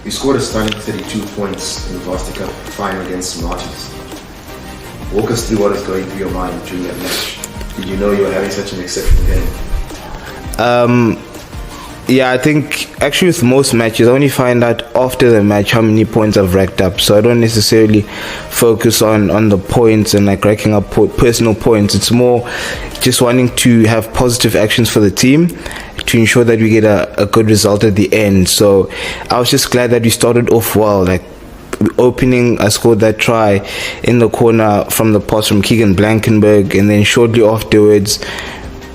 You scored a stunning 32 points in the Varsity Cup final against Smarties. Walk us through what is going through your mind during that match. Did you know you were having such an exceptional game? Yeah, I think actually with most matches, I only find out after the match how many points I've racked up. So I don't necessarily focus on the points and like racking up personal points. It's more just wanting to have positive actions for the team to ensure that we get a good result at the end. So I was just glad that we started off well. Like opening, I scored that try in the corner from the pass from Keegan Blankenberg, and then shortly afterwards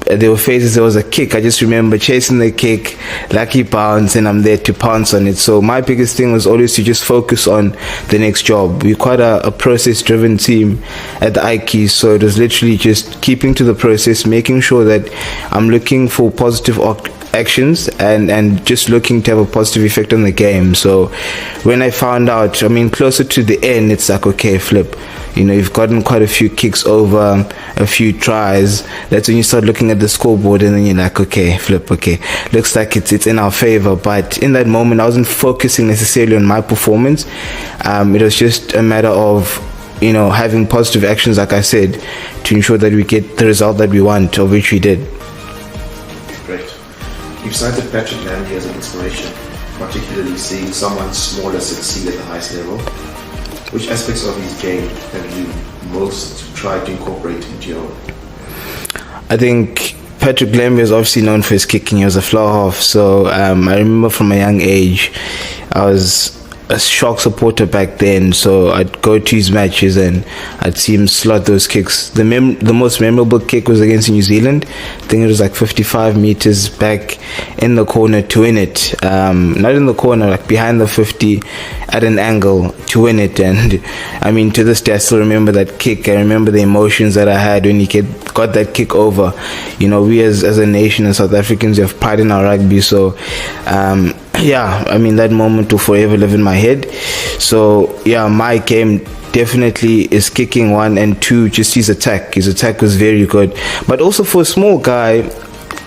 there were phases, there was a kick. I just remember chasing the kick, lucky bounce, and I'm there to pounce on it. So my biggest thing was always to just focus on the next job. We're quite a process-driven team at the Ikes, so it was literally just keeping to the process, making sure that I'm looking for positive actions and just looking to have a positive effect on the game. So when I found out, I mean, closer to the end, it's like, okay, flip. You know, you've gotten quite a few kicks over, a few tries. That's when you start looking at the scoreboard, and then you're like, okay, flip, okay, looks like it's in our favor. But in that moment, I wasn't focusing necessarily on my performance. It was just a matter of, you know, having positive actions, like I said, to ensure that we get the result that we want, of which we did. Great. You've cited Patrick Lambie as an inspiration, particularly seeing someone smaller succeed at the highest level. Which aspects of his game have you most tried to incorporate into your own? I think Patrick Lambie is obviously known for his kicking. He was a floor half, so I remember from a young age, I was a Shark supporter back then, so I'd go to his matches and I'd see him slot those kicks. The most memorable kick was against New Zealand. I think it was like 55 meters back in the corner to win it. Not in the corner, like behind the 50 at an angle to win it. And I mean, to this day, I still remember that kick. I remember the emotions that I had when he got that kick over. You know, we as a nation, as South Africans, we have pride in our rugby. So yeah, I mean, that moment will forever live in my head. So yeah, my game definitely is kicking, one, and two, just his attack. His attack was very good. But also for a small guy,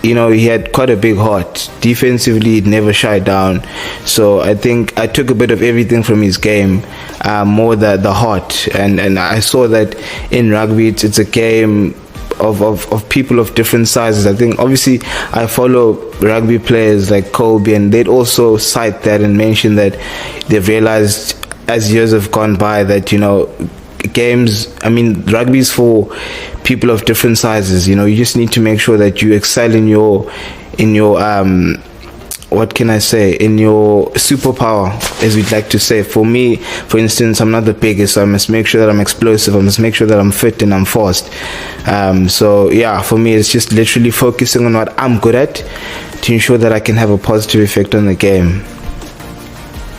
you know, he had quite a big heart. Defensively, he'd never shy down. So I think I took a bit of everything from his game, more the heart. And I saw that in rugby, it's a game of people of different sizes. I think obviously I follow rugby players like Colby, and they'd also cite that and mention that they've realized as years have gone by that, you know, games, I mean, rugby is for people of different sizes. You know, you just need to make sure that you excel in your what can I say, in your superpower, as we'd like to say. For me, for instance, I'm not the biggest, so I must make sure that I'm explosive. I must make sure that I'm fit and I'm fast. So yeah, for me, it's just literally focusing on what I'm good at to ensure that I can have a positive effect on the game.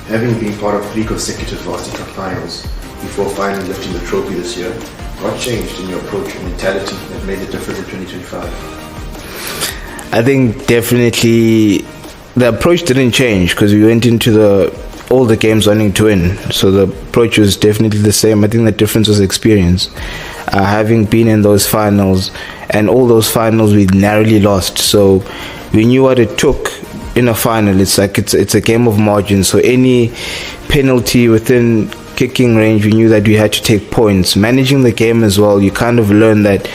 Having been part of 3 consecutive Varsity Cup finals before finally lifting the trophy this year, what changed in your approach and mentality that made the difference in 2025? I think definitely the approach didn't change, because we went into all the games wanting to win. So the approach was definitely the same. I think the difference was experience. Having been in those finals, and all those finals we narrowly lost. So we knew what it took in a final. It's like it's a game of margin. So any penalty within kicking range, we knew that we had to take points. Managing the game as well, you kind of learn that,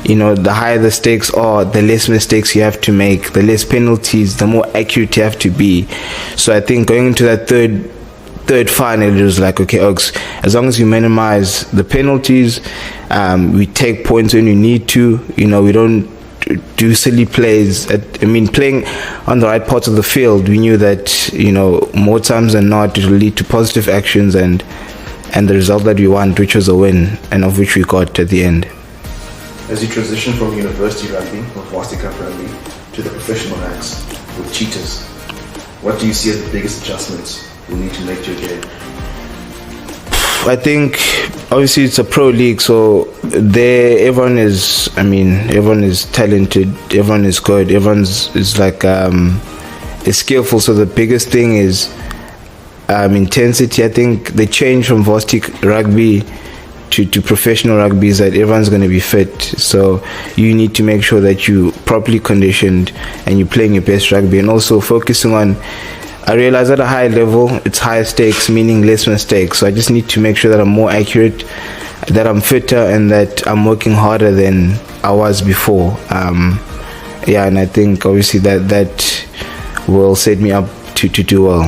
you know, the higher the stakes are, the less mistakes you have to make, the less penalties, the more accurate you have to be. So I think going into that third final, it was like, okay, Oaks, as long as you minimize the penalties, we take points when we need to. You know, we don't do silly plays. Playing on the right parts of the field, we knew that, you know, more times than not, it will lead to positive actions and the result that we want, which was a win, and of which we got at the end. As you transition from university rugby or varsity cup rugby to the professional ranks with Cheetahs, what do you see as the biggest adjustments you need to make to your game? I think obviously it's a pro league, so there everyone is talented, everyone is good, everyone's is like is skillful. So the biggest thing is intensity. I think the change from varsity rugby to professional rugby is that everyone's going to be fit. So you need to make sure that you properly conditioned and you're playing your best rugby, and also focusing on I realize at a high level, it's higher stakes, meaning less mistakes. So I just need to make sure that I'm more accurate, that I'm fitter, and that I'm working harder than I was before. And I think obviously that will set me up to do well.